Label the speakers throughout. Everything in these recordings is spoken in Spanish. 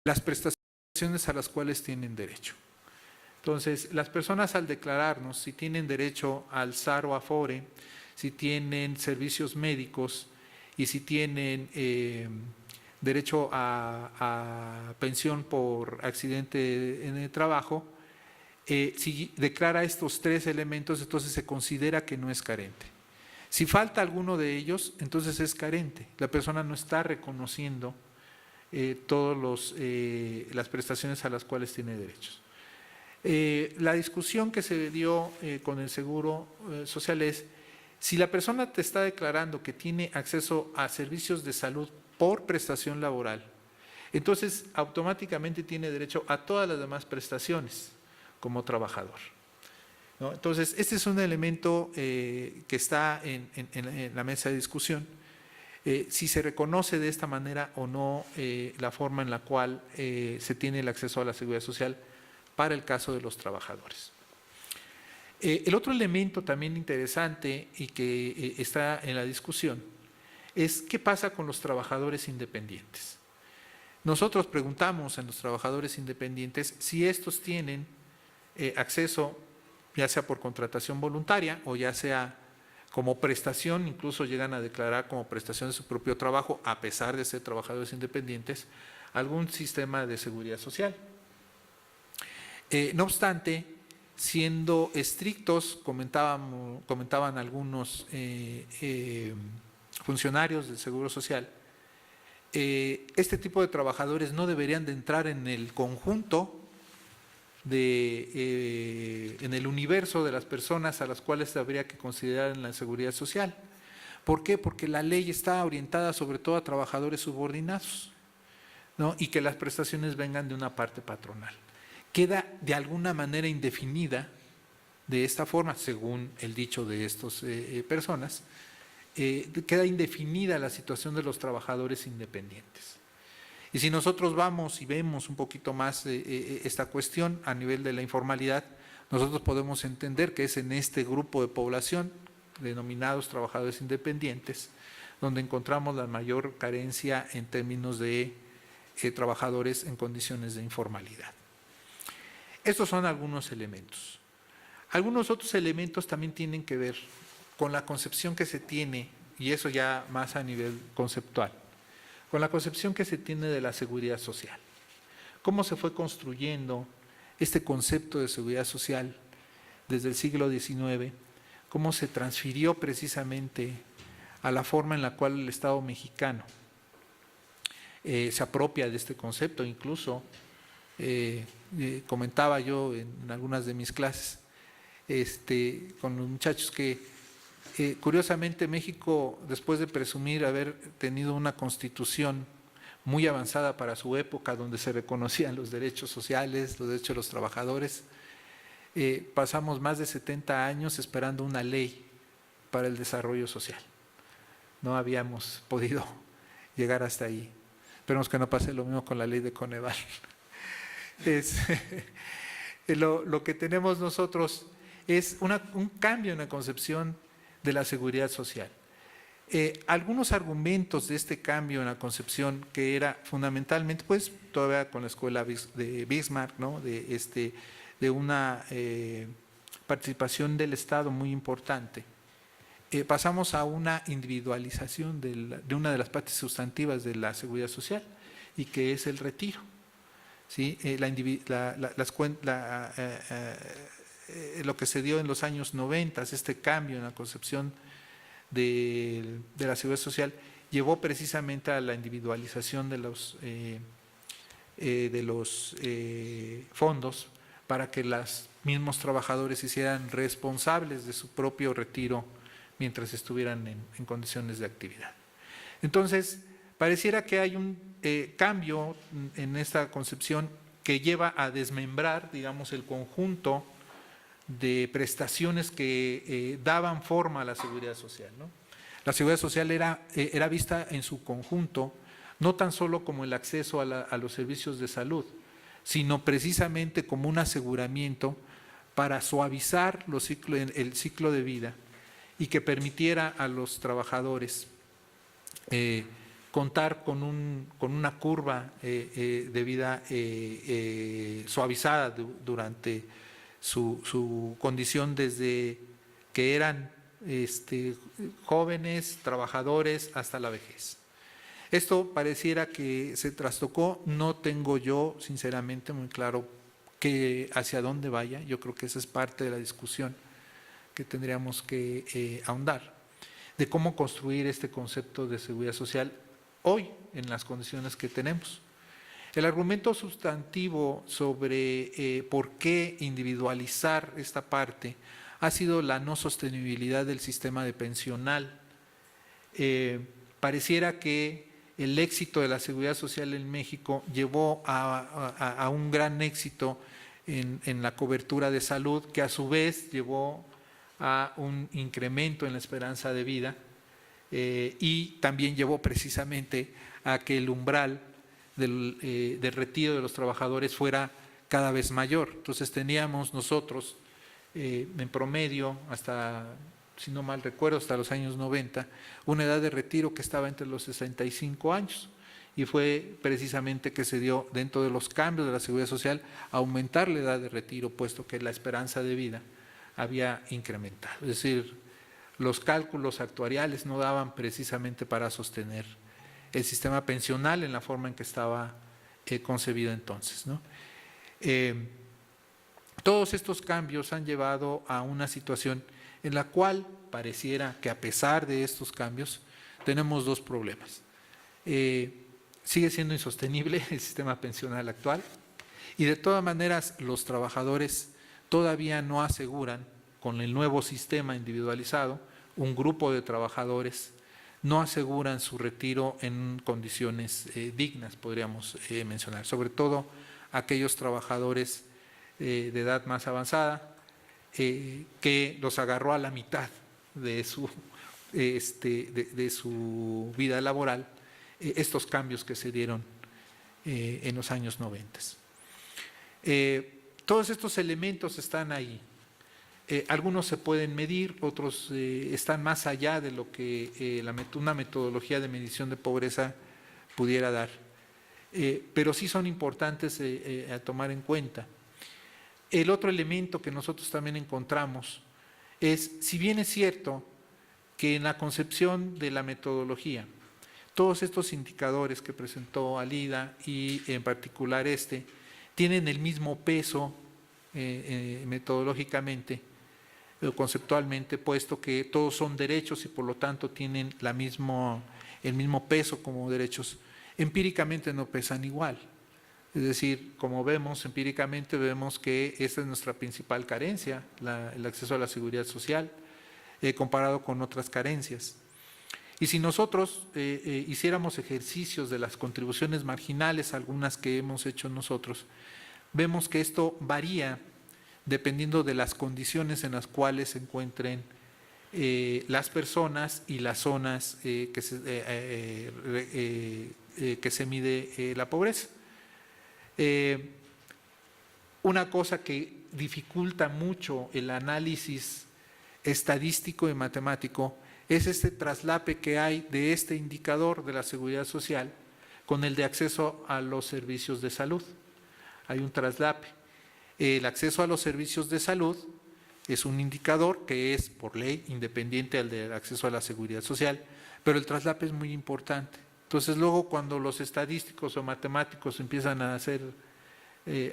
Speaker 1: las prestaciones a las cuales tienen derecho. Entonces, las personas al declararnos si tienen derecho al SAR o AFORE, si tienen servicios médicos y si tienen derecho a pensión por accidente en el trabajo, si declara estos 3 elementos, entonces se considera que no es carente. Si falta alguno de ellos, entonces es carente. La persona no está reconociendo todas las prestaciones a las cuales tiene derechos. La discusión que se dio con el Seguro Social es, si la persona te está declarando que tiene acceso a servicios de salud por prestación laboral, entonces automáticamente tiene derecho a todas las demás prestaciones como trabajador, ¿no? Entonces, este es un elemento que está en la mesa de discusión. Si se reconoce de esta manera o no la forma en la cual se tiene el acceso a la seguridad social para el caso de los trabajadores. El otro elemento también interesante y que está en la discusión es qué pasa con los trabajadores independientes. Nosotros preguntamos a los trabajadores independientes si estos tienen acceso, ya sea por contratación voluntaria o ya sea como prestación, incluso llegan a declarar como prestación de su propio trabajo, a pesar de ser trabajadores independientes, algún sistema de seguridad social. No obstante, siendo estrictos, comentaban algunos funcionarios del Seguro Social, este tipo de trabajadores no deberían de entrar en el conjunto en el universo de las personas a las cuales habría que considerar en la seguridad social. ¿Por qué? Porque la ley está orientada sobre todo a trabajadores subordinados, ¿no? Y que las prestaciones vengan de una parte patronal. Queda de alguna manera indefinida de esta forma, según el dicho de estas personas, queda indefinida la situación de los trabajadores independientes. Y si nosotros vamos y vemos un poquito más esta cuestión a nivel de la informalidad, nosotros podemos entender que es en este grupo de población, denominados trabajadores independientes, donde encontramos la mayor carencia en términos de trabajadores en condiciones de informalidad. Estos son algunos elementos. Algunos otros elementos también tienen que ver con la concepción que se tiene, y eso ya más a nivel conceptual, con la concepción que se tiene de la seguridad social. Cómo se fue construyendo este concepto de seguridad social desde el siglo XIX, cómo se transfirió precisamente a la forma en la cual el Estado mexicano se apropia de este concepto. Incluso comentaba yo en algunas de mis clases con los muchachos que curiosamente México, después de presumir haber tenido una constitución muy avanzada para su época, donde se reconocían los derechos sociales, los derechos de los trabajadores, pasamos más de 70 años esperando una ley para el desarrollo social. No habíamos podido llegar hasta ahí. Esperemos que no pase lo mismo con la ley de Coneval. Lo que tenemos nosotros es un cambio en la concepción de la seguridad social. Algunos argumentos de este cambio en la concepción, que era fundamentalmente, pues todavía con la escuela de Bismarck, ¿no? de una participación del Estado muy importante, pasamos a una individualización de una de las partes sustantivas de la seguridad social, y que es el retiro. ¿Sí? Lo que se dio en los años 90, este cambio en la concepción de la seguridad social, llevó precisamente a la individualización de los fondos, para que los mismos trabajadores se hicieran responsables de su propio retiro mientras estuvieran en condiciones de actividad. Entonces, pareciera que hay un cambio en esta concepción que lleva a desmembrar, digamos, el conjunto de prestaciones que daban forma a la seguridad social, ¿no? La seguridad social era vista en su conjunto, no tan solo como el acceso a los servicios de salud, sino precisamente como un aseguramiento para suavizar el ciclo de vida y que permitiera a los trabajadores contar con una curva de vida suavizada durante su condición desde que eran jóvenes, trabajadores, hasta la vejez. Esto pareciera que se trastocó, no tengo yo sinceramente muy claro hacia dónde vaya. Yo creo que esa es parte de la discusión que tendríamos que ahondar, de cómo construir este concepto de seguridad social hoy en las condiciones que tenemos. El argumento sustantivo sobre por qué individualizar esta parte ha sido la no sostenibilidad del sistema de pensional. Pareciera que el éxito de la seguridad social en México llevó a un gran éxito en la cobertura de salud, que a su vez llevó a un incremento en la esperanza de vida y también llevó precisamente a que el umbral del retiro de los trabajadores fuera cada vez mayor. Entonces teníamos nosotros en promedio, hasta, si no mal recuerdo, hasta los años 90, una edad de retiro que estaba entre los 65 años, y fue precisamente que se dio, dentro de los cambios de la seguridad social, aumentar la edad de retiro, puesto que la esperanza de vida había incrementado. Es decir, los cálculos actuariales no daban precisamente para sostener el sistema pensional en la forma en que estaba concebido entonces, ¿no? Todos estos cambios han llevado a una situación en la cual pareciera que, a pesar de estos cambios, tenemos dos problemas. Sigue siendo insostenible el sistema pensional actual, y de todas maneras los trabajadores todavía no aseguran, con el nuevo sistema individualizado, un grupo de trabajadores no aseguran su retiro en condiciones dignas, podríamos mencionar, sobre todo aquellos trabajadores de edad más avanzada, que los agarró a la mitad de su vida laboral, estos cambios que se dieron en los años 90. Todos estos elementos están ahí. Algunos se pueden medir, otros están más allá de lo que una metodología de medición de pobreza pudiera dar, pero sí son importantes a tomar en cuenta. El otro elemento que nosotros también encontramos es, si bien es cierto que en la concepción de la metodología, todos estos indicadores que presentó Alida y en particular tienen el mismo peso metodológicamente, conceptualmente, puesto que todos son derechos y por lo tanto tienen el mismo peso como derechos, empíricamente no pesan igual. Es decir, como vemos empíricamente, vemos que esta es nuestra principal carencia, el acceso a la seguridad social, comparado con otras carencias. Y si nosotros hiciéramos ejercicios de las contribuciones marginales, algunas que hemos hecho nosotros, vemos que esto varía dependiendo de las condiciones en las cuales se encuentren las personas y las zonas que se mide la pobreza. Una cosa que dificulta mucho el análisis estadístico y matemático es este traslape que hay de este indicador de la seguridad social con el de acceso a los servicios de salud. Hay un traslape. El acceso a los servicios de salud es un indicador que es, por ley, independiente al del acceso a la seguridad social, pero el traslape es muy importante. Entonces, luego cuando los estadísticos o matemáticos empiezan a hacer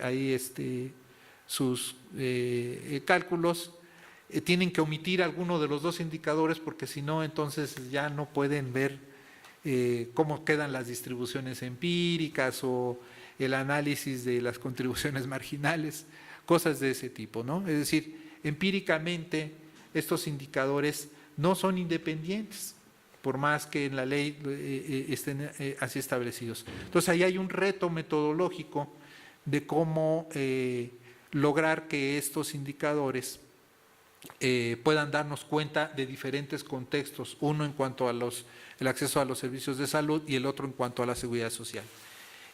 Speaker 1: ahí sus cálculos, tienen que omitir alguno de los dos indicadores, porque si no, entonces ya no pueden ver cómo quedan las distribuciones empíricas o el análisis de las contribuciones marginales, cosas de ese tipo, ¿no? Es decir, empíricamente estos indicadores no son independientes, por más que en la ley estén así establecidos. Entonces, ahí hay un reto metodológico de cómo lograr que estos indicadores puedan darnos cuenta de diferentes contextos, uno en cuanto a el acceso a los servicios de salud y el otro en cuanto a la seguridad social.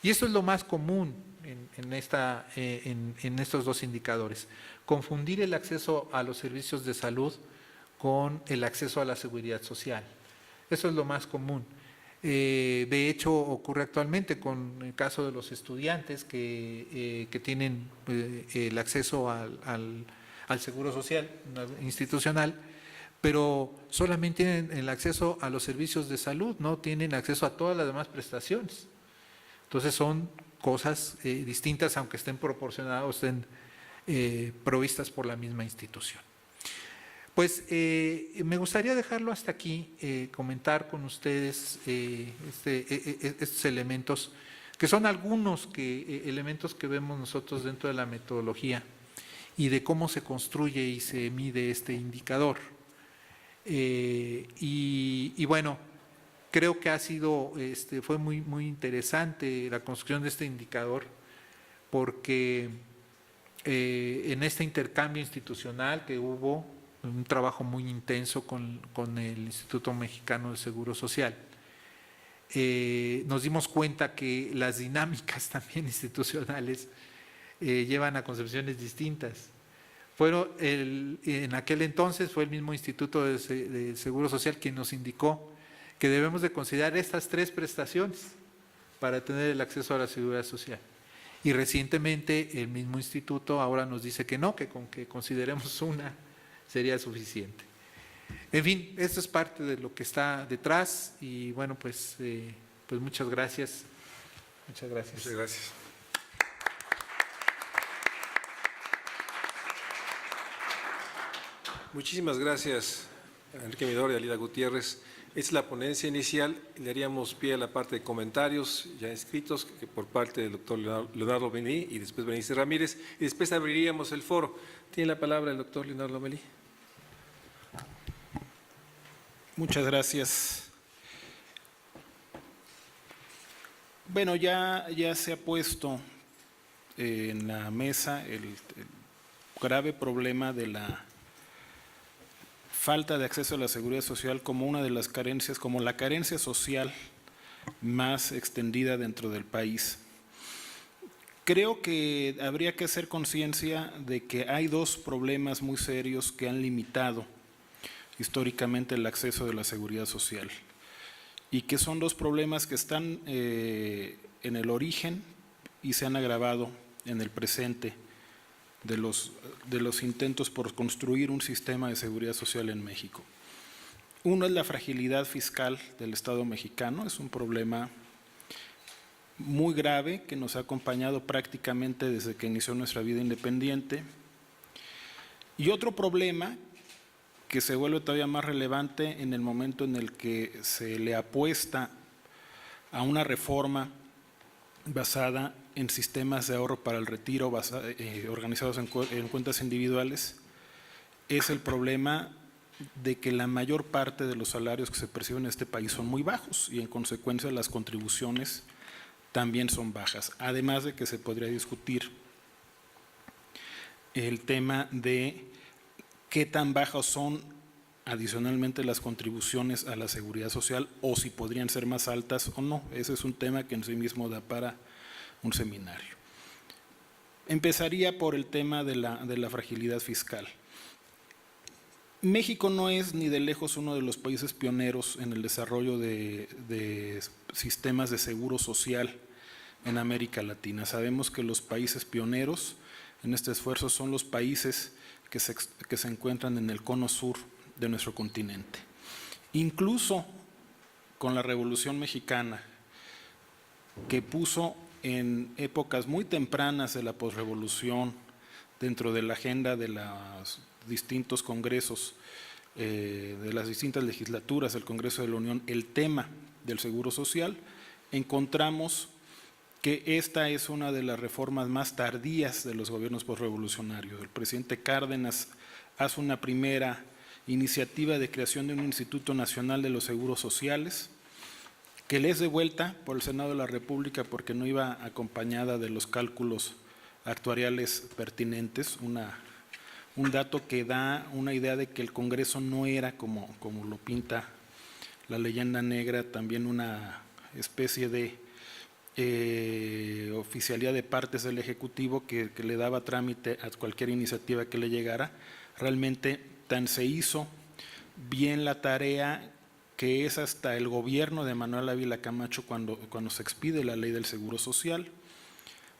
Speaker 1: Y esto es lo más común en estos dos indicadores: confundir el acceso a los servicios de salud con el acceso a la seguridad social. Eso es lo más común. De hecho, ocurre actualmente con el caso de los estudiantes que tienen el acceso al seguro social institucional, pero solamente tienen el acceso a los servicios de salud, no tienen acceso a todas las demás prestaciones. Entonces son cosas distintas, aunque estén proporcionadas o estén provistas por la misma institución. Pues me gustaría dejarlo hasta aquí, comentar con ustedes estos elementos, que son algunos elementos que vemos nosotros dentro de la metodología y de cómo se construye y se mide este indicador. Y bueno, creo que fue muy interesante la construcción de este indicador, porque en este intercambio institucional que hubo, un trabajo muy intenso con el Instituto Mexicano del Seguro Social, nos dimos cuenta que las dinámicas también institucionales llevan a concepciones distintas. En aquel entonces fue el mismo Instituto de Seguro Social quien nos indicó que debemos de considerar estas 3 prestaciones para tener el acceso a la seguridad social. Y recientemente el mismo instituto ahora nos dice que no, que con que consideremos una sería suficiente. En fin, esto es parte de lo que está detrás y bueno, pues muchas gracias. Muchas gracias.
Speaker 2: Muchas gracias. Muchísimas gracias, Enrique Midor y Alida Gutiérrez. Esta es la ponencia inicial. Le haríamos pie a la parte de comentarios ya escritos por parte del doctor Leonardo Lomelí y después Berenice Ramírez, y después abriríamos el foro. Tiene la palabra el doctor Leonardo Lomelí.
Speaker 3: Muchas gracias. Bueno, ya se ha puesto en la mesa el grave problema de la falta de acceso a la seguridad social como una de las carencias, como la carencia social más extendida dentro del país. Creo que habría que hacer conciencia de que hay 2 problemas muy serios que han limitado históricamente el acceso de la seguridad social y que son 2 problemas que están en el origen y se han agravado en el presente de los intentos por construir un sistema de seguridad social en México. Uno es la fragilidad fiscal del Estado mexicano, es un problema muy grave que nos ha acompañado prácticamente desde que inició nuestra vida independiente. Y otro problema que se vuelve todavía más relevante en el momento en el que se le apuesta a una reforma basada en sistemas de ahorro para el retiro organizados en cuentas individuales, es el problema de que la mayor parte de los salarios que se perciben en este país son muy bajos y en consecuencia las contribuciones también son bajas. Además de que se podría discutir el tema de qué tan bajas son adicionalmente las contribuciones a la seguridad social o si podrían ser más altas o no. Ese es un tema que en sí mismo da para un seminario. Empezaría por el tema de la fragilidad fiscal. México no es ni de lejos uno de los países pioneros en el desarrollo de sistemas de seguro social en América Latina. Sabemos que los países pioneros en este esfuerzo son los países que se encuentran en el cono sur de nuestro continente. Incluso con la Revolución Mexicana, que puso en épocas muy tempranas de la posrevolución dentro de la agenda de los distintos congresos, de las distintas legislaturas del Congreso de la Unión, el tema del seguro social, encontramos que esta es una de las reformas más tardías de los gobiernos posrevolucionarios. El presidente Cárdenas hace una primera iniciativa de creación de un Instituto Nacional de los Seguros Sociales, que le es devuelta por el Senado de la República porque no iba acompañada de los cálculos actuariales pertinentes, un dato que da una idea de que el Congreso no era como lo pinta la leyenda negra, también una especie de oficialía de partes del Ejecutivo que le daba trámite a cualquier iniciativa que le llegara. Realmente tan se hizo bien la tarea que es hasta el gobierno de Manuel Ávila Camacho cuando se expide la ley del Seguro Social,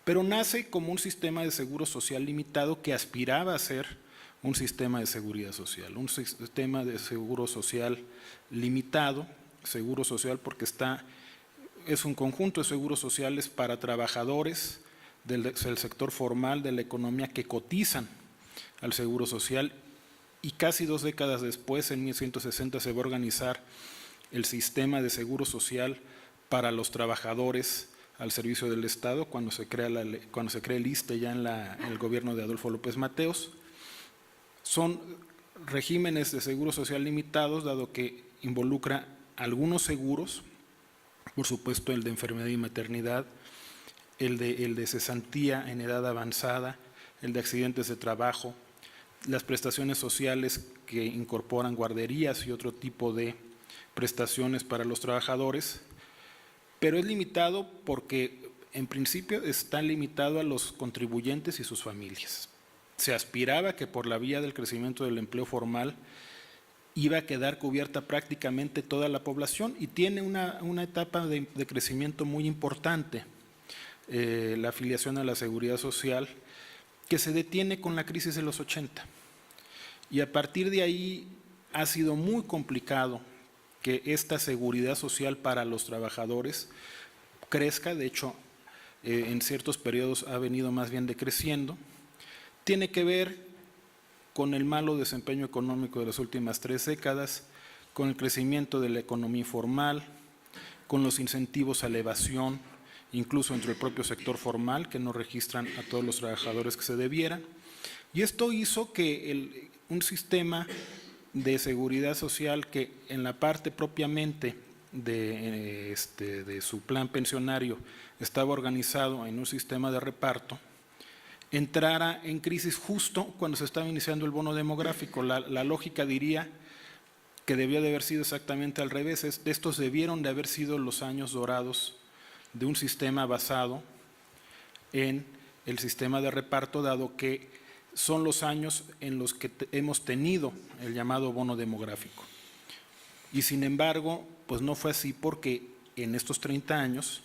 Speaker 3: pero nace como un sistema de seguro social limitado que aspiraba a ser un sistema de seguridad social, un sistema de seguro social limitado, seguro social porque es un conjunto de seguros sociales para trabajadores del sector formal de la economía que cotizan al Seguro Social, y casi 2 décadas después, en 1960, se va a organizar el sistema de Seguro Social para los trabajadores al servicio del Estado, cuando se crea el ISSSTE ya en el gobierno de Adolfo López Mateos. Son regímenes de Seguro Social limitados, dado que involucra algunos seguros, por supuesto el de enfermedad y maternidad, el de cesantía en edad avanzada, el de accidentes de trabajo, las prestaciones sociales que incorporan guarderías y otro tipo de prestaciones para los trabajadores, pero es limitado porque en principio está limitado a los contribuyentes y sus familias. Se aspiraba que por la vía del crecimiento del empleo formal iba a quedar cubierta prácticamente toda la población, y tiene una etapa de crecimiento muy importante, la afiliación a la seguridad social, que se detiene con la crisis de los 80. Y a partir de ahí ha sido muy complicado que esta seguridad social para los trabajadores crezca. De hecho, en ciertos periodos ha venido más bien decreciendo. Tiene que ver con el malo desempeño económico de las últimas 3 décadas, con el crecimiento de la economía informal, con los incentivos a la evasión, incluso entre el propio sector formal, que no registran a todos los trabajadores que se debieran. Y esto hizo que un sistema de seguridad social que en la parte propiamente de su plan pensionario estaba organizado en un sistema de reparto, entrara en crisis justo cuando se estaba iniciando el bono demográfico. La lógica diría que debió de haber sido exactamente al revés. Estos debieron de haber sido los años dorados de un sistema basado en el sistema de reparto, dado que son los años en los que hemos tenido el llamado bono demográfico. Y sin embargo, pues no fue así, porque en estos 30 años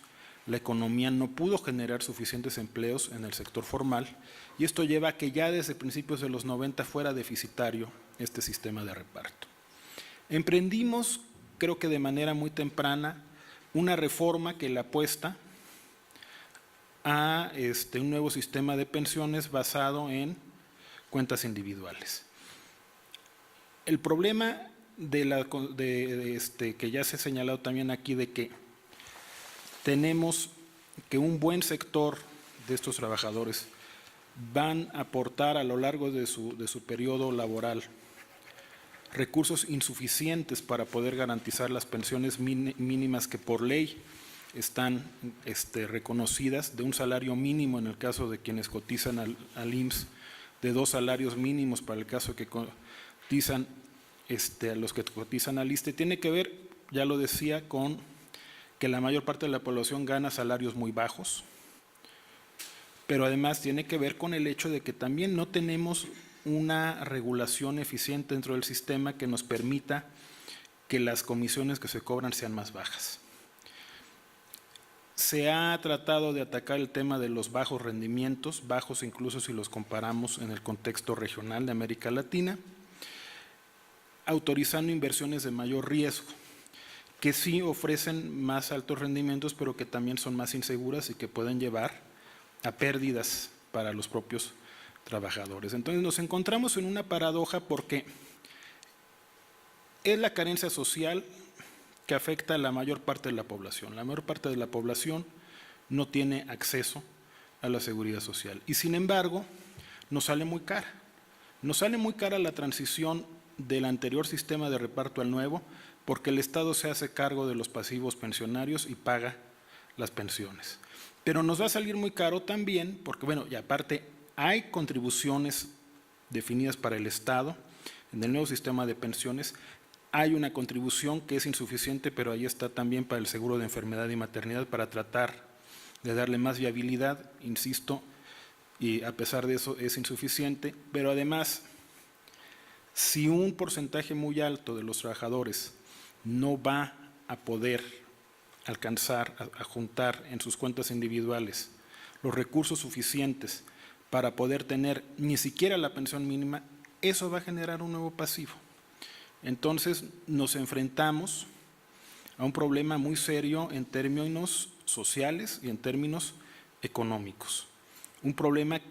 Speaker 3: la economía no pudo generar suficientes empleos en el sector formal, y esto lleva a que ya desde principios de los 90 fuera deficitario este sistema de reparto. Emprendimos, creo que de manera muy temprana, una reforma que le apuesta a un nuevo sistema de pensiones basado en cuentas individuales. El problema que ya se ha señalado también aquí, de que tenemos que un buen sector de estos trabajadores van a aportar a lo largo de su periodo laboral recursos insuficientes para poder garantizar las pensiones mínimas que por ley están reconocidas, de un salario mínimo en el caso de quienes cotizan al IMSS, de 2 salarios mínimos para el caso que cotizan a los que cotizan al ISSSTE. Tiene que ver, ya lo decía, con que la mayor parte de la población gana salarios muy bajos, pero además tiene que ver con el hecho de que también no tenemos una regulación eficiente dentro del sistema que nos permita que las comisiones que se cobran sean más bajas. Se ha tratado de atacar el tema de los bajos rendimientos, bajos incluso si los comparamos en el contexto regional de América Latina, autorizando inversiones de mayor riesgo, que sí ofrecen más altos rendimientos, pero que también son más inseguras y que pueden llevar a pérdidas para los propios trabajadores. Entonces nos encontramos en una paradoja, porque es la carencia social que afecta a la mayor parte de la población. La mayor parte de la población no tiene acceso a la seguridad social, y sin embargo nos sale muy cara. Nos sale muy cara la transición del anterior sistema de reparto al nuevo, porque el Estado se hace cargo de los pasivos pensionarios y paga las pensiones. Pero nos va a salir muy caro también porque, bueno, y aparte hay contribuciones definidas para el Estado en el nuevo sistema de pensiones. Hay una contribución que es insuficiente, pero ahí está también para el seguro de enfermedad y maternidad, para tratar de darle más viabilidad, insisto, y a pesar de eso es insuficiente. Pero además, si un porcentaje muy alto de los trabajadores no va a poder alcanzar a juntar en sus cuentas individuales los recursos suficientes para poder tener ni siquiera la pensión mínima, eso va a generar un nuevo pasivo. Entonces nos enfrentamos a un problema muy serio en términos sociales y en términos económicos. Un problema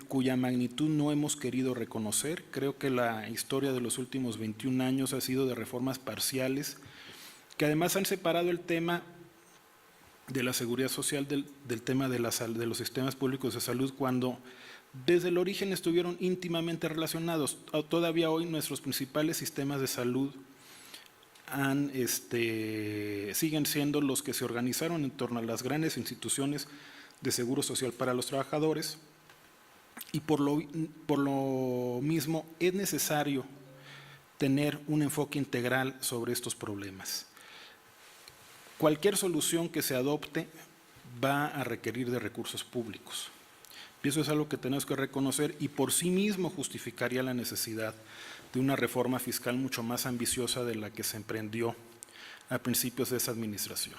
Speaker 3: cuya magnitud no hemos querido reconocer. Creo que la historia de los últimos 21 años ha sido de reformas parciales, que además han separado el tema de la seguridad social del tema de los sistemas públicos de salud, cuando desde el origen estuvieron íntimamente relacionados. Todavía hoy nuestros principales sistemas de salud siguen siendo los que se organizaron en torno a las grandes instituciones de seguro social para los trabajadores, y por lo mismo es necesario tener un enfoque integral sobre estos problemas. Cualquier solución que se adopte va a requerir de recursos públicos. Y eso es algo que tenemos que reconocer, y por sí mismo justificaría la necesidad de una reforma fiscal mucho más ambiciosa de la que se emprendió a principios de esa administración.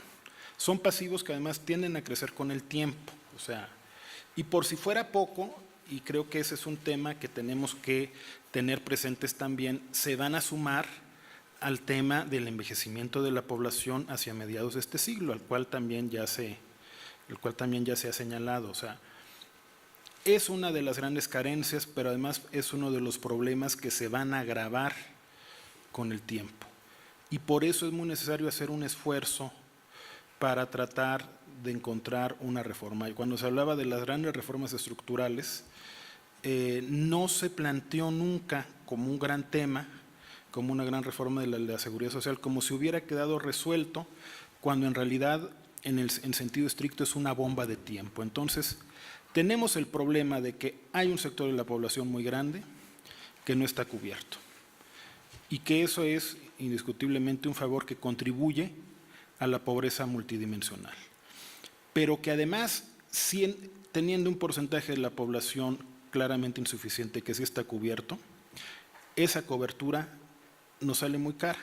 Speaker 3: Son pasivos que además tienden a crecer con el tiempo, y por si fuera poco, y creo que ese es un tema que tenemos que tener presentes también, se van a sumar al tema del envejecimiento de la población hacia mediados de este siglo, al cual también ya se ha señalado. Es una de las grandes carencias, pero además es uno de los problemas que se van a agravar con el tiempo. Y por eso es muy necesario hacer un esfuerzo para tratar de encontrar una reforma. Y cuando se hablaba de las grandes reformas estructurales, no se planteó nunca como un gran tema, como una gran reforma de la seguridad social, como si hubiera quedado resuelto, cuando en realidad en sentido estricto es una bomba de tiempo. Entonces, tenemos el problema de que hay un sector de la población muy grande que no está cubierto, y que eso es indiscutiblemente un favor que contribuye a la pobreza multidimensional, pero que además, teniendo un porcentaje de la población claramente insuficiente que sí está cubierto, esa cobertura nos sale muy cara.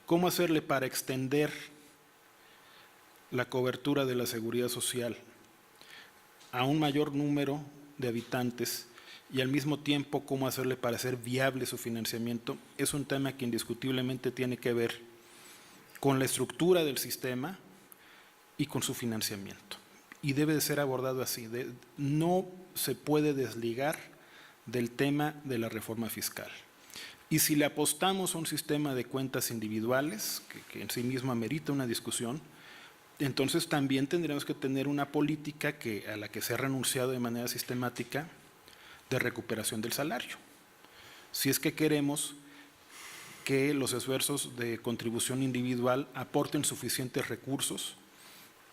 Speaker 3: ¿Cómo hacerle para extender la cobertura de la seguridad social a un mayor número de habitantes, y al mismo tiempo cómo hacerle para hacer viable su financiamiento? Es un tema que indiscutiblemente tiene que ver con la estructura del sistema y con su financiamiento, y debe de ser abordado así. No se puede desligar del tema de la reforma fiscal. Y si le apostamos a un sistema de cuentas individuales, que en sí mismo amerita una discusión, entonces también tendremos que tener una política a la que se ha renunciado de manera sistemática, de recuperación del salario. Si es que queremos que los esfuerzos de contribución individual aporten suficientes recursos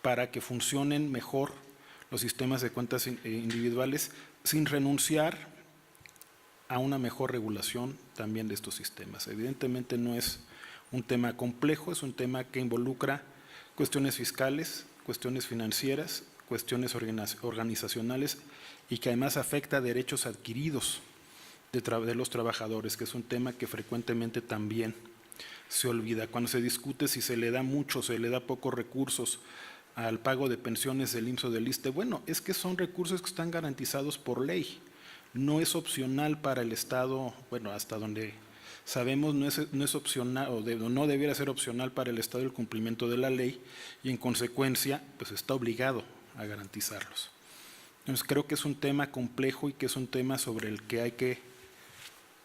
Speaker 3: para que funcionen mejor los sistemas de cuentas individuales, sin renunciar a una mejor regulación también de estos sistemas. Evidentemente no es un tema complejo, es un tema que involucra cuestiones fiscales, cuestiones financieras, cuestiones organizacionales, y que además afecta derechos adquiridos de los trabajadores, que es un tema que frecuentemente también se olvida. Cuando se discute si se le da mucho, se le da pocos recursos al pago de pensiones del IMSS o del ISSSTE, bueno, es que son recursos que están garantizados por ley. No es opcional para el Estado, bueno, hasta donde sabemos no es opcional, o no debiera ser opcional para el Estado el cumplimiento de la ley, y en consecuencia pues está obligado a garantizarlos. Entonces creo que es un tema complejo y que es un tema sobre el que hay que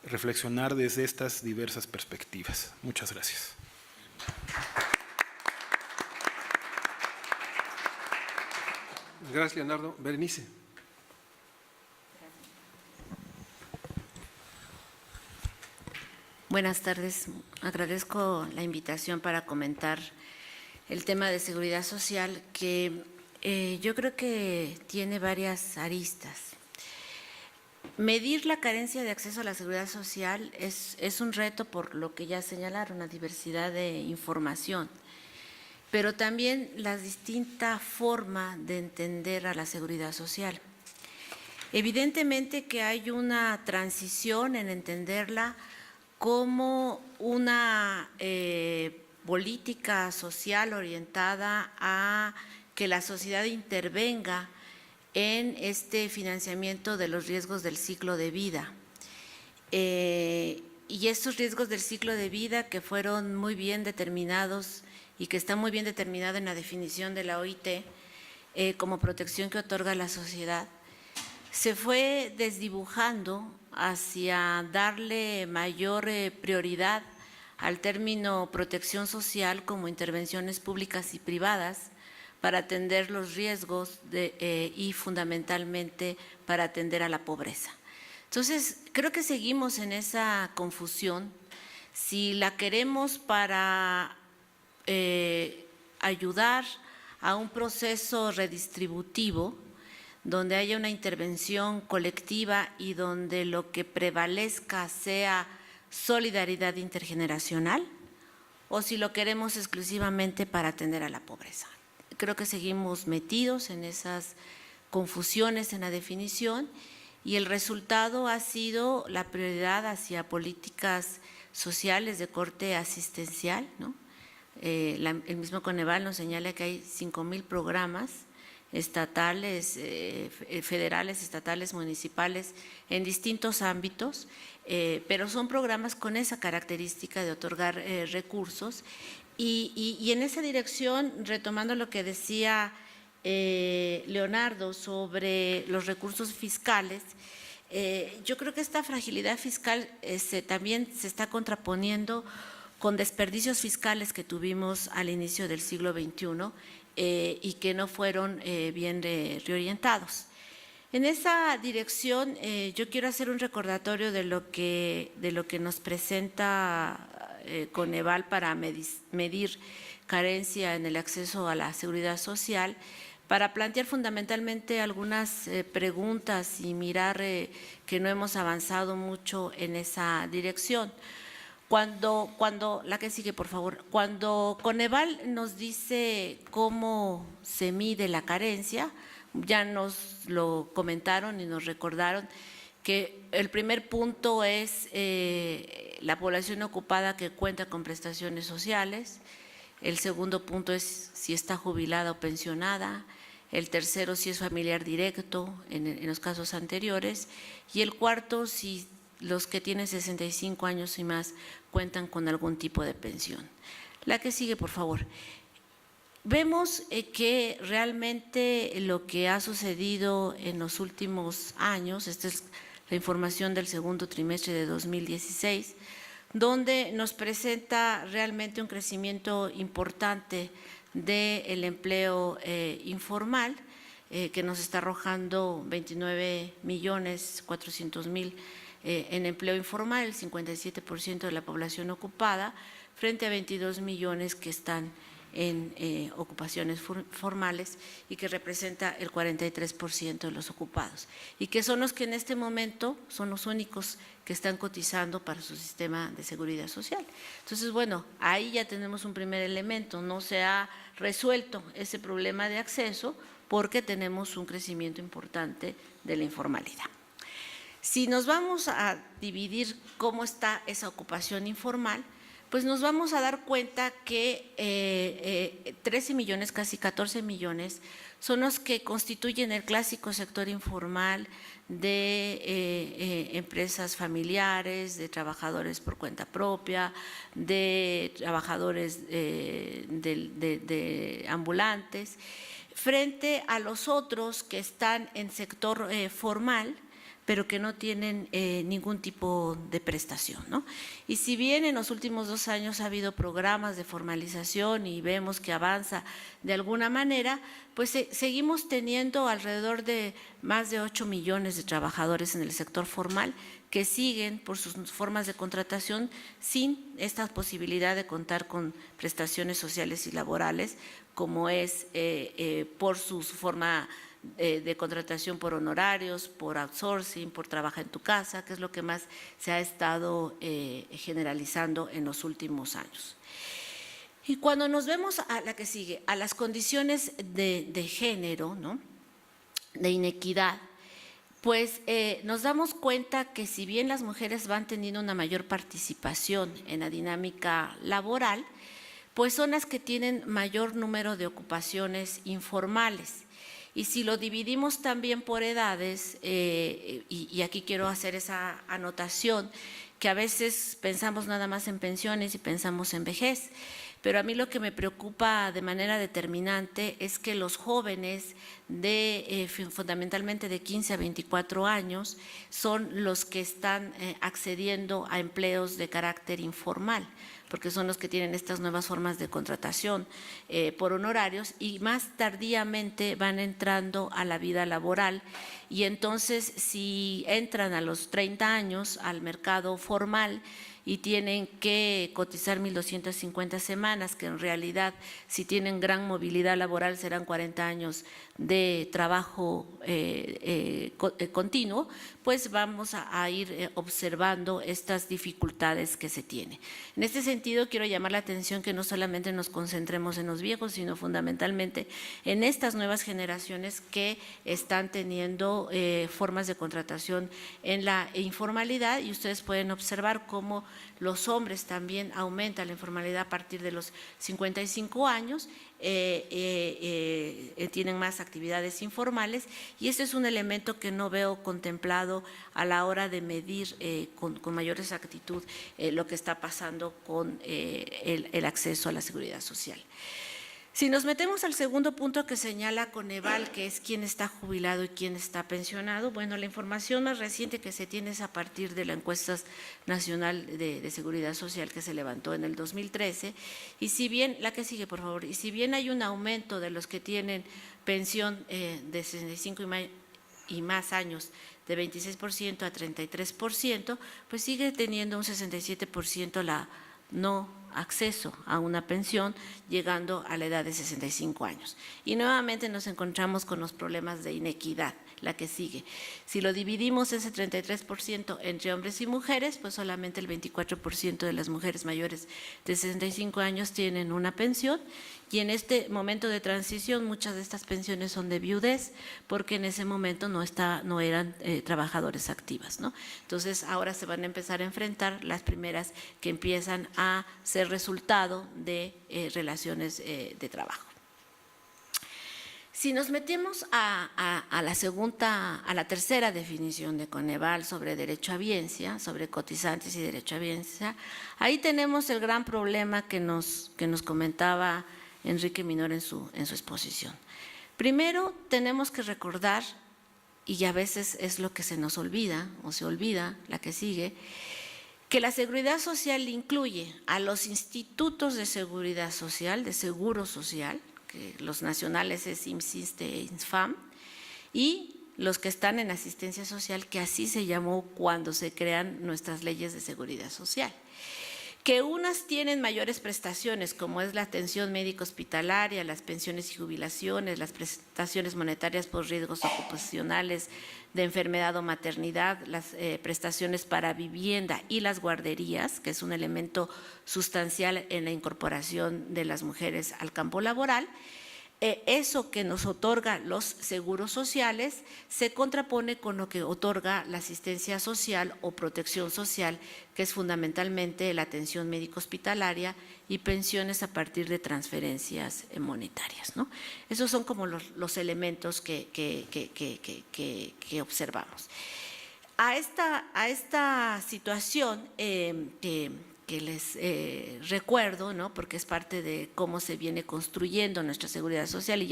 Speaker 3: reflexionar desde estas diversas perspectivas. Muchas gracias.
Speaker 2: Gracias, Leonardo. Berenice.
Speaker 4: Buenas tardes. Agradezco la invitación para comentar el tema de seguridad social, que yo creo que tiene varias aristas. Medir la carencia de acceso a la seguridad social es un reto, por lo que ya señalaron, la diversidad de información, pero también la distinta forma de entender a la seguridad social. Evidentemente que hay una transición en entenderla como una política social orientada a que la sociedad intervenga en este financiamiento de los riesgos del ciclo de vida. Y estos riesgos del ciclo de vida que fueron muy bien determinados y que está muy bien determinado en la definición de la OIT como protección que otorga la sociedad, se fue desdibujando hacia darle mayor prioridad al término protección social como intervenciones públicas y privadas para atender los riesgos y fundamentalmente para atender a la pobreza. Entonces, creo que seguimos en esa confusión. Si la queremos para ayudar a un proceso redistributivo, donde haya una intervención colectiva y donde lo que prevalezca sea solidaridad intergeneracional, o si lo queremos exclusivamente para atender a la pobreza. Creo que seguimos metidos en esas confusiones en la definición y el resultado ha sido la prioridad hacia políticas sociales de corte asistencial, ¿no? El mismo Coneval nos señala que hay 5,000 programas estatales, federales, estatales, municipales, en distintos ámbitos, pero son programas con esa característica de otorgar recursos y en esa dirección, retomando lo que decía Leonardo sobre los recursos fiscales, yo creo que esta fragilidad fiscal también se está contraponiendo con desperdicios fiscales que tuvimos al inicio del siglo XXI y que no fueron bien reorientados. En esa dirección yo quiero hacer un recordatorio de lo que nos presenta Coneval para medir carencia en el acceso a la seguridad social, para plantear fundamentalmente algunas preguntas y mirar que no hemos avanzado mucho en esa dirección. La que sigue, por favor. Cuando Coneval nos dice cómo se mide la carencia, ya nos lo comentaron y nos recordaron que el primer punto es la población ocupada que cuenta con prestaciones sociales, el segundo punto es si está jubilada o pensionada, el tercero si es familiar directo en los casos anteriores y el cuarto si los que tienen 65 años y más cuentan con algún tipo de pensión. La que sigue, por favor. Vemos que realmente lo que ha sucedido en los últimos años, esta es la información del segundo trimestre de 2016, donde nos presenta realmente un crecimiento importante del empleo informal, que nos está arrojando 29.400.000 en empleo informal, el 57% de la población ocupada, frente a 22 millones que están en ocupaciones formales y que representa el 43% de los ocupados y que son los que en este momento son los únicos que están cotizando para su sistema de seguridad social. Entonces, bueno, ahí ya tenemos un primer elemento, no se ha resuelto ese problema de acceso porque tenemos un crecimiento importante de la informalidad. Si nos vamos a dividir cómo está esa ocupación informal, pues nos vamos a dar cuenta que 13 millones, casi 14 millones, son los que constituyen el clásico sector informal de empresas familiares, de trabajadores por cuenta propia, de trabajadores de ambulantes, frente a los otros que están en sector formal, pero que no tienen ningún tipo de prestación, ¿no? Y si bien en los últimos 2 años ha habido programas de formalización y vemos que avanza de alguna manera, pues seguimos teniendo alrededor de más de 8 millones de trabajadores en el sector formal que siguen por sus formas de contratación sin esta posibilidad de contar con prestaciones sociales y laborales, como es por su forma de contratación por honorarios, por outsourcing, por trabajar en tu casa, que es lo que más se ha estado generalizando en los últimos años. Y cuando nos vemos a la que sigue, a las condiciones de género, ¿no?, de inequidad, pues nos damos cuenta que si bien las mujeres van teniendo una mayor participación en la dinámica laboral, pues son las que tienen mayor número de ocupaciones informales. Y si lo dividimos también por edades, y aquí quiero hacer esa anotación, que a veces pensamos nada más en pensiones y pensamos en vejez, pero a mí lo que me preocupa de manera determinante es que los jóvenes fundamentalmente de 15 a 24 años son los que están accediendo a empleos de carácter informal, porque son los que tienen estas nuevas formas de contratación por honorarios y más tardíamente van entrando a la vida laboral. Y entonces, si entran a los 30 años al mercado formal y tienen que cotizar 1.250 semanas, que en realidad, si tienen gran movilidad laboral, serán 40 años de trabajo continuo, pues vamos a ir observando estas dificultades que se tienen. En este sentido, quiero llamar la atención que no solamente nos concentremos en los viejos, sino fundamentalmente en estas nuevas generaciones que están teniendo formas de contratación en la informalidad, y ustedes pueden observar cómo los hombres también aumentan la informalidad a partir de los 55 años, tienen más actividades informales, y este es un elemento que no veo contemplado a la hora de medir con mayor exactitud lo que está pasando con el acceso a la seguridad social. Si nos metemos al segundo punto que señala Coneval, que es quién está jubilado y quién está pensionado, bueno, la información más reciente que se tiene es a partir de la encuesta nacional de seguridad social que se levantó en el 2013, y si bien, la que sigue por favor, y si bien hay un aumento de los que tienen pensión de 65 y más años, de 26% a 33%, pues sigue teniendo un 67% la no acceso a una pensión, llegando a la edad de 65 años. Y nuevamente nos encontramos con los problemas de inequidad, la que sigue. Si lo dividimos ese 33% entre hombres y mujeres, pues solamente el 24% de las mujeres mayores de 65 años tienen una pensión, y en este momento de transición muchas de estas pensiones son de viudez, porque en ese momento no eran trabajadores activas, ¿no? Entonces ahora se van a empezar a enfrentar las primeras que empiezan a ser resultado de relaciones de trabajo. Si nos metemos a la tercera definición de Coneval sobre derecho a biencia, sobre cotizantes y derecho a biencia, ahí tenemos el gran problema que nos comentaba Enrique Minor en su exposición. Primero, tenemos que recordar, y a veces es lo que se nos olvida, o se olvida, la que sigue, que la seguridad social incluye a los institutos de seguridad social, de seguro social, que los nacionales es IMSS, ISSSTE e INSFAM, y los que están en asistencia social, que así se llamó cuando se crean nuestras leyes de seguridad social. Que unas tienen mayores prestaciones, como es la atención médico hospitalaria, las pensiones y jubilaciones, las prestaciones monetarias por riesgos ocupacionales de enfermedad o maternidad, las prestaciones para vivienda y las guarderías, que es un elemento sustancial en la incorporación de las mujeres al campo laboral. Eso que nos otorga los seguros sociales se contrapone con lo que otorga la asistencia social o protección social, que es fundamentalmente la atención médico hospitalaria y pensiones a partir de transferencias monetarias, ¿no? Esos son como los elementos que observamos. A esta situación que les recuerdo, ¿no? Porque es parte de cómo se viene construyendo nuestra seguridad social, y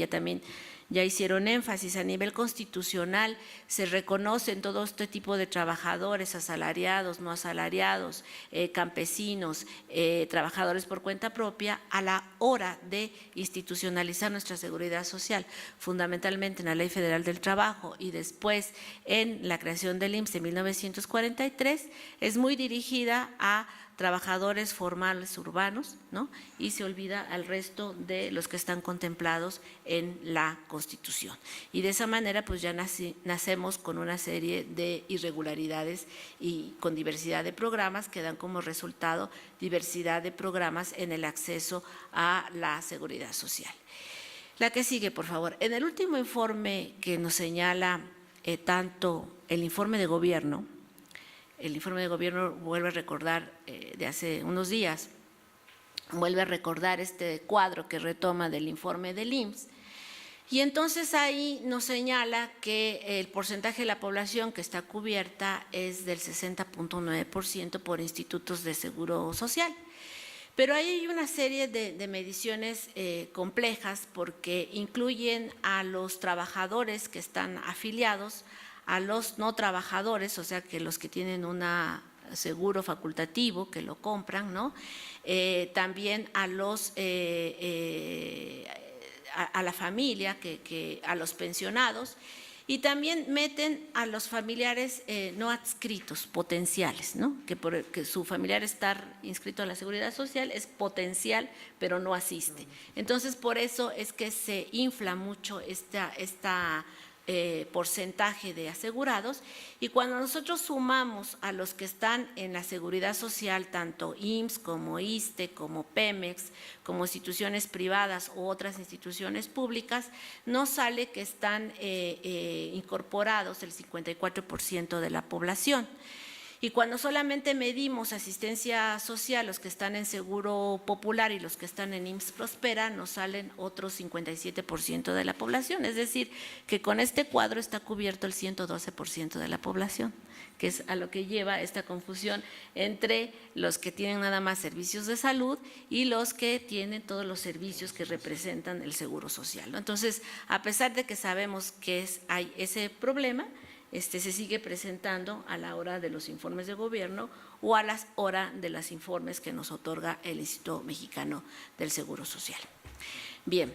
Speaker 4: ya hicieron énfasis a nivel constitucional, se reconocen todo este tipo de trabajadores, asalariados, no asalariados, campesinos, trabajadores por cuenta propia, a la hora de institucionalizar nuestra seguridad social, fundamentalmente en la Ley Federal del Trabajo y después en la creación del IMSS en 1943, es muy dirigida a trabajadores formales urbanos, ¿no? Y se olvida al resto de los que están contemplados en la Constitución. Y de esa manera pues ya nacemos con una serie de irregularidades y con diversidad de programas que dan como resultado diversidad de programas en el acceso a la seguridad social. La que sigue, por favor. En el último informe que nos señala tanto el informe de gobierno, vuelve a recordar de hace unos días, vuelve a recordar este cuadro que retoma del informe del IMSS. Y entonces ahí nos señala que el porcentaje de la población que está cubierta es del 60.9% por institutos de seguro social. Pero ahí hay una serie de mediciones complejas porque incluyen a los trabajadores que están afiliados, a los no trabajadores, o sea, que los que tienen un seguro facultativo, que lo compran, ¿no? También a los a la familia, a los pensionados, y también meten a los familiares no adscritos, potenciales, ¿no? Que su familiar estar inscrito a la Seguridad Social es potencial, pero no asiste. Entonces, por eso es que se infla mucho esta porcentaje de asegurados, y cuando nosotros sumamos a los que están en la Seguridad Social, tanto IMSS como ISSSTE, como Pemex, como instituciones privadas u otras instituciones públicas, nos sale que están incorporados el 54% de la población. Y cuando solamente medimos asistencia social, los que están en Seguro Popular y los que están en IMSS Prospera, nos salen otro 57% de la población. Es decir, que con este cuadro está cubierto el 112% de la población, que es a lo que lleva esta confusión entre los que tienen nada más servicios de salud y los que tienen todos los servicios que representan el Seguro Social, ¿no? Entonces, a pesar de que sabemos que hay ese problema, se sigue presentando a la hora de los informes de gobierno o a la hora de los informes que nos otorga el Instituto Mexicano del Seguro Social. Bien,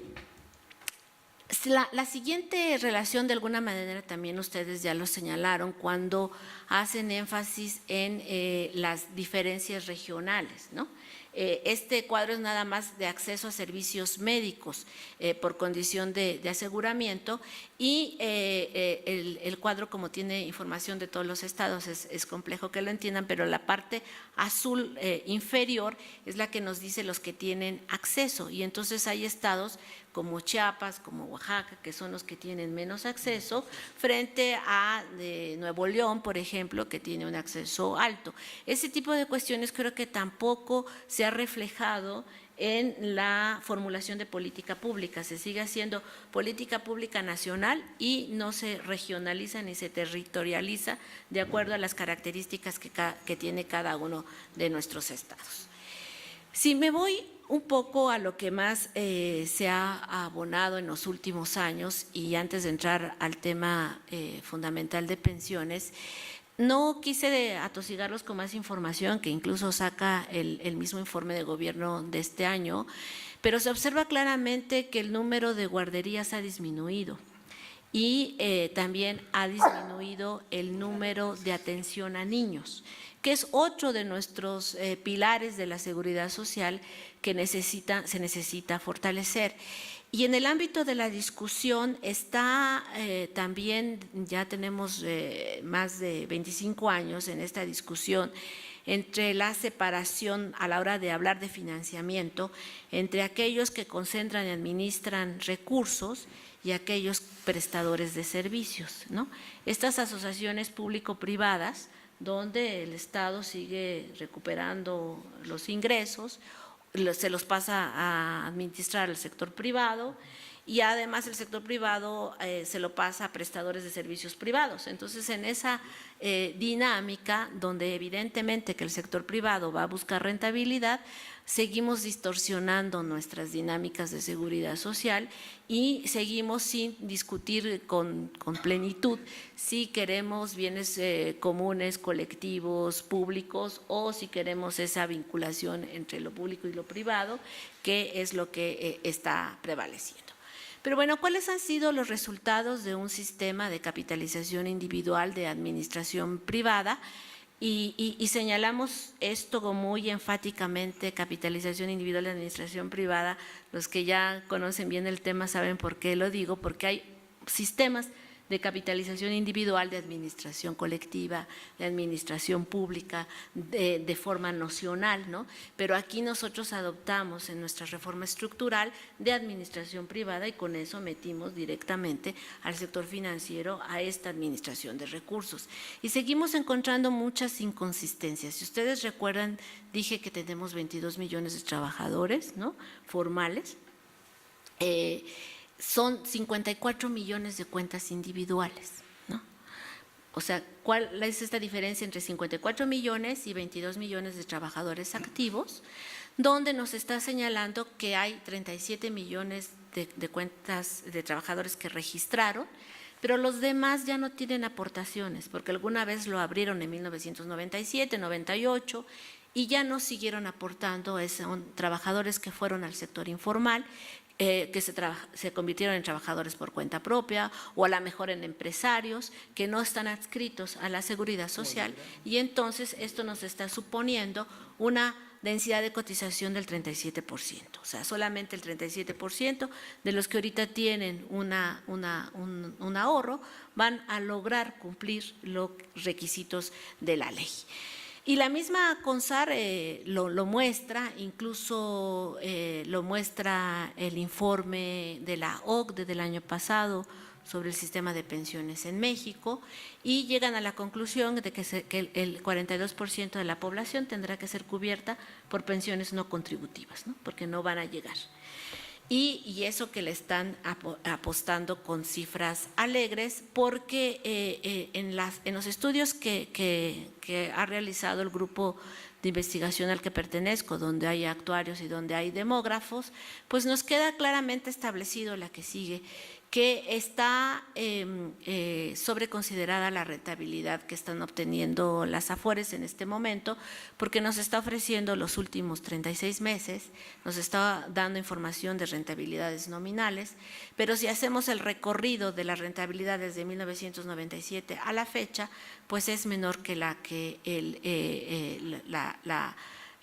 Speaker 4: la siguiente relación, de alguna manera también ustedes ya lo señalaron cuando hacen énfasis en las diferencias regionales, ¿no? Este cuadro es nada más de acceso a servicios médicos por condición de aseguramiento, y el cuadro, como tiene información de todos los estados, es complejo que lo entiendan, pero la parte azul inferior es la que nos dice los que tienen acceso, y entonces hay estados como Chiapas, como Oaxaca, que son los que tienen menos acceso, frente a Nuevo León, por ejemplo, que tiene un acceso alto. Ese tipo de cuestiones creo que tampoco se ha reflejado en la formulación de política pública. Se sigue haciendo política pública nacional y no se regionaliza ni se territorializa de acuerdo a las características que tiene cada uno de nuestros estados. Si me voy un poco a lo que más se ha abonado en los últimos años, y antes de entrar al tema fundamental de pensiones, no quise atosigarlos con más información que incluso saca el mismo informe de gobierno de este año, pero se observa claramente que el número de guarderías ha disminuido y también ha disminuido el número de atención a niños, que es otro de nuestros pilares de la seguridad social que se necesita fortalecer. Y en el ámbito de la discusión está también, ya tenemos más de 25 años en esta discusión, entre la separación a la hora de hablar de financiamiento, entre aquellos que concentran y administran recursos y aquellos prestadores de servicios, ¿no? Estas asociaciones público-privadas, donde el Estado sigue recuperando los ingresos, se los pasa a administrar al sector privado, y además el sector privado se lo pasa a prestadores de servicios privados. Entonces, en esa dinámica, donde evidentemente que el sector privado va a buscar rentabilidad, seguimos distorsionando nuestras dinámicas de seguridad social y seguimos sin discutir con plenitud si queremos bienes comunes, colectivos, públicos, o si queremos esa vinculación entre lo público y lo privado, que es lo que está prevaleciendo. Pero bueno, ¿cuáles han sido los resultados de un sistema de capitalización individual de administración privada? Y señalamos esto como muy enfáticamente: capitalización individual de administración privada. Los que ya conocen bien el tema saben por qué lo digo, porque hay sistemas de capitalización individual, de administración colectiva, de administración pública, de forma nocional, ¿no? Pero aquí nosotros adoptamos en nuestra reforma estructural de administración privada y con eso metimos directamente al sector financiero a esta administración de recursos. Y seguimos encontrando muchas inconsistencias. Si ustedes recuerdan, dije que tenemos 22 millones de trabajadores, ¿no?, formales. Son 54 millones de cuentas individuales, ¿no? O sea, ¿cuál es esta diferencia entre 54 millones y 22 millones de trabajadores activos? Donde nos está señalando que hay 37 millones de cuentas de trabajadores que registraron, pero los demás ya no tienen aportaciones, porque alguna vez lo abrieron en 1997, 98, y ya no siguieron aportando. Son trabajadores que fueron al sector informal, que se convirtieron en trabajadores por cuenta propia o a lo mejor en empresarios que no están adscritos a la seguridad social, y entonces esto nos está suponiendo una densidad de cotización del 37%, o sea, solamente el 37% de los que ahorita tienen un ahorro van a lograr cumplir los requisitos de la ley. Y la misma CONSAR lo muestra, incluso lo muestra el informe de la OCDE del año pasado sobre el sistema de pensiones en México, y llegan a la conclusión de que el 42% de la población tendrá que ser cubierta por pensiones no contributivas, ¿no?, porque no van a llegar. Y eso que le están apostando con cifras alegres, porque en los estudios que ha realizado el grupo de investigación al que pertenezco, donde hay actuarios y donde hay demógrafos, pues nos queda claramente establecido la que sigue, que está sobreconsiderada la rentabilidad que están obteniendo las Afores en este momento, porque nos está ofreciendo los últimos 36 meses, nos está dando información de rentabilidades nominales, pero si hacemos el recorrido de las rentabilidades de 1997 a la fecha, pues es menor que la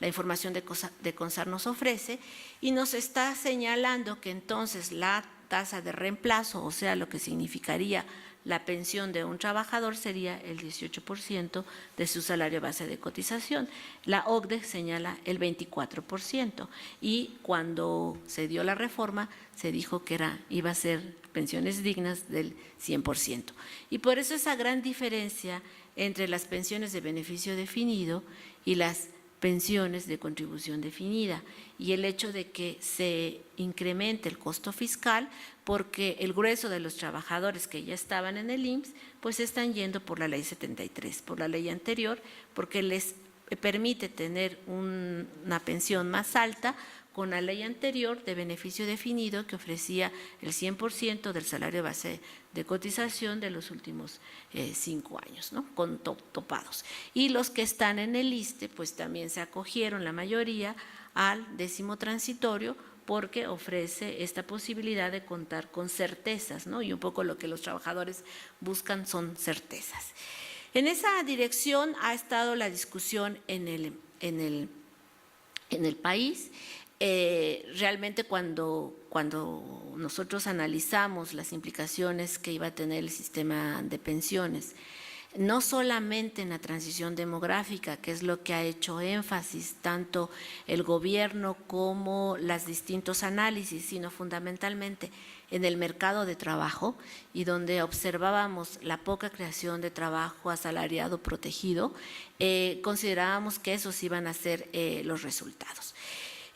Speaker 4: información de CONSAR nos ofrece, y nos está señalando que entonces la tasa de reemplazo, o sea, lo que significaría la pensión de un trabajador, sería el 18% de su salario base de cotización. La OCDE señala el 24%, y cuando se dio la reforma se dijo que iba a ser pensiones dignas del 100%. Y por eso esa gran diferencia entre las pensiones de beneficio definido y las pensiones de contribución definida, y el hecho de que se incremente el costo fiscal, porque el grueso de los trabajadores que ya estaban en el IMSS pues están yendo por la ley 73, por la ley anterior, porque les permite tener una pensión más alta con la ley anterior de beneficio definido, que ofrecía el 100% del salario base de cotización de los últimos 5 años, ¿no?, con topados. Y los que están en el ISSSTE pues también se acogieron, la mayoría, al 10º transitorio, porque ofrece esta posibilidad de contar con certezas, ¿no?, y un poco lo que los trabajadores buscan son certezas. En esa dirección ha estado la discusión en el país. Realmente cuando nosotros analizamos las implicaciones que iba a tener el sistema de pensiones, no solamente en la transición demográfica, que es lo que ha hecho énfasis tanto el gobierno como los distintos análisis, sino fundamentalmente en el mercado de trabajo, y donde observábamos la poca creación de trabajo asalariado protegido, considerábamos que esos iban a ser los resultados.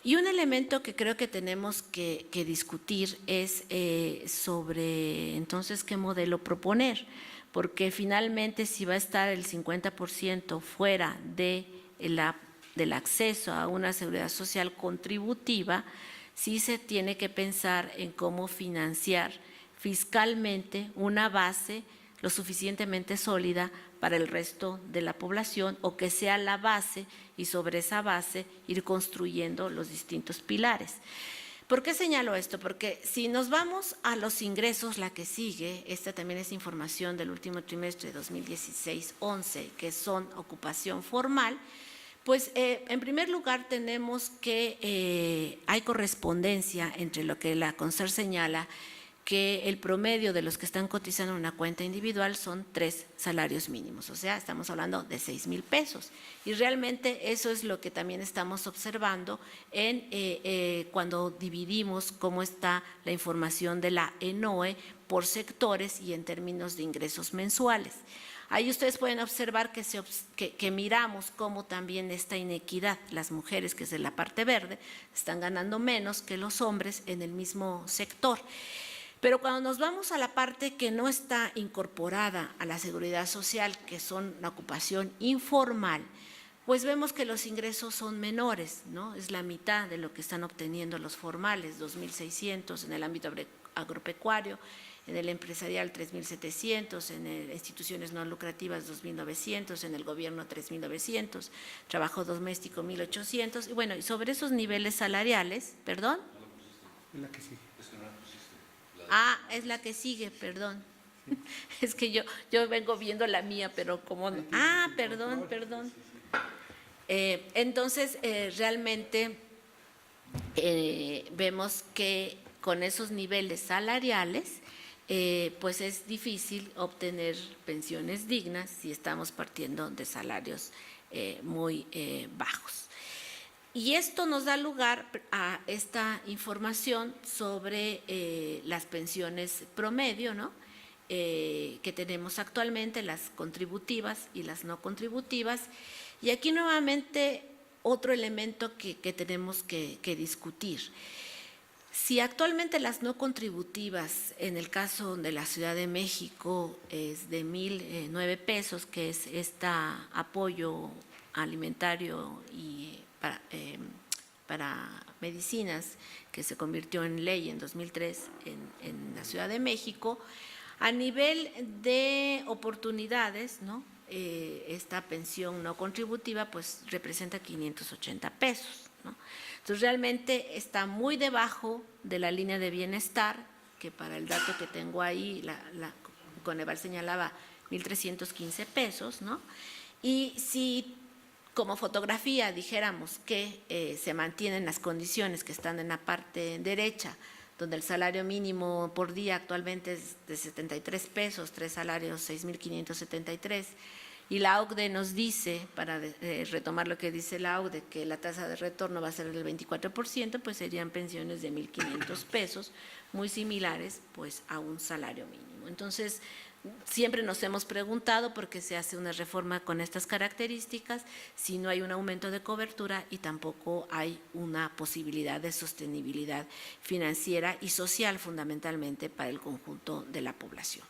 Speaker 4: Y un elemento que creo que tenemos que discutir es sobre entonces qué modelo proponer, porque finalmente si va a estar el 50% fuera del acceso a una seguridad social contributiva, sí se tiene que pensar en cómo financiar fiscalmente una base lo suficientemente sólida para el resto de la población, o que sea la base y sobre esa base ir construyendo los distintos pilares. ¿Por qué señalo esto? Porque si nos vamos a los ingresos, la que sigue, esta también es información del último trimestre de 2016-11, que son ocupación formal, pues en primer lugar tenemos que hay correspondencia entre lo que la CONSAR señala, que el promedio de los que están cotizando en una cuenta individual son 3 salarios mínimos, o sea, estamos hablando de 6,000 pesos. Y realmente eso es lo que también estamos observando cuando dividimos cómo está la información de la ENOE por sectores y en términos de ingresos mensuales. Ahí ustedes pueden observar que miramos cómo también esta inequidad, las mujeres, que es de la parte verde, están ganando menos que los hombres en el mismo sector. Pero cuando nos vamos a la parte que no está incorporada a la seguridad social, que son la ocupación informal, pues vemos que los ingresos son menores, ¿no? Es la mitad de lo que están obteniendo los formales, 2.600 en el ámbito agropecuario, en el empresarial 3.700, en instituciones no lucrativas 2.900, en el gobierno 3.900, trabajo doméstico 1.800, y bueno, y sobre esos niveles salariales, ¿perdón?
Speaker 1: La que sí.
Speaker 4: Ah, es la que sigue, perdón. Es que yo vengo viendo la mía, pero como no. Ah, perdón. Entonces, realmente vemos que con esos niveles salariales, pues es difícil obtener pensiones dignas si estamos partiendo de salarios muy bajos. Y esto nos da lugar a esta información sobre las pensiones promedio, ¿no? Que tenemos actualmente, las contributivas y las no contributivas. Y aquí nuevamente otro elemento que tenemos que discutir. Si actualmente las no contributivas, en el caso de la Ciudad de México, es de 1.009 pesos, que es este apoyo alimentario y para medicinas, que se convirtió en ley en 2003 en la Ciudad de México, a nivel de oportunidades, ¿no? Esta pensión no contributiva pues representa 580 pesos, ¿no? Entonces realmente está muy debajo de la línea de bienestar, que para el dato que tengo ahí, Coneval señalaba 1.315 pesos, ¿no? Y si como fotografía dijéramos que se mantienen las condiciones que están en la parte derecha, donde el salario mínimo por día actualmente es de 73 pesos, 3 salarios 6.573, y la OCDE nos dice, para retomar lo que dice la OCDE, que la tasa de retorno va a ser del 24%, pues serían pensiones de 1.500 pesos, muy similares pues a un salario mínimo. Entonces, siempre nos hemos preguntado por qué se hace una reforma con estas características si no hay un aumento de cobertura y tampoco hay una posibilidad de sostenibilidad financiera y social fundamentalmente para el conjunto de la población.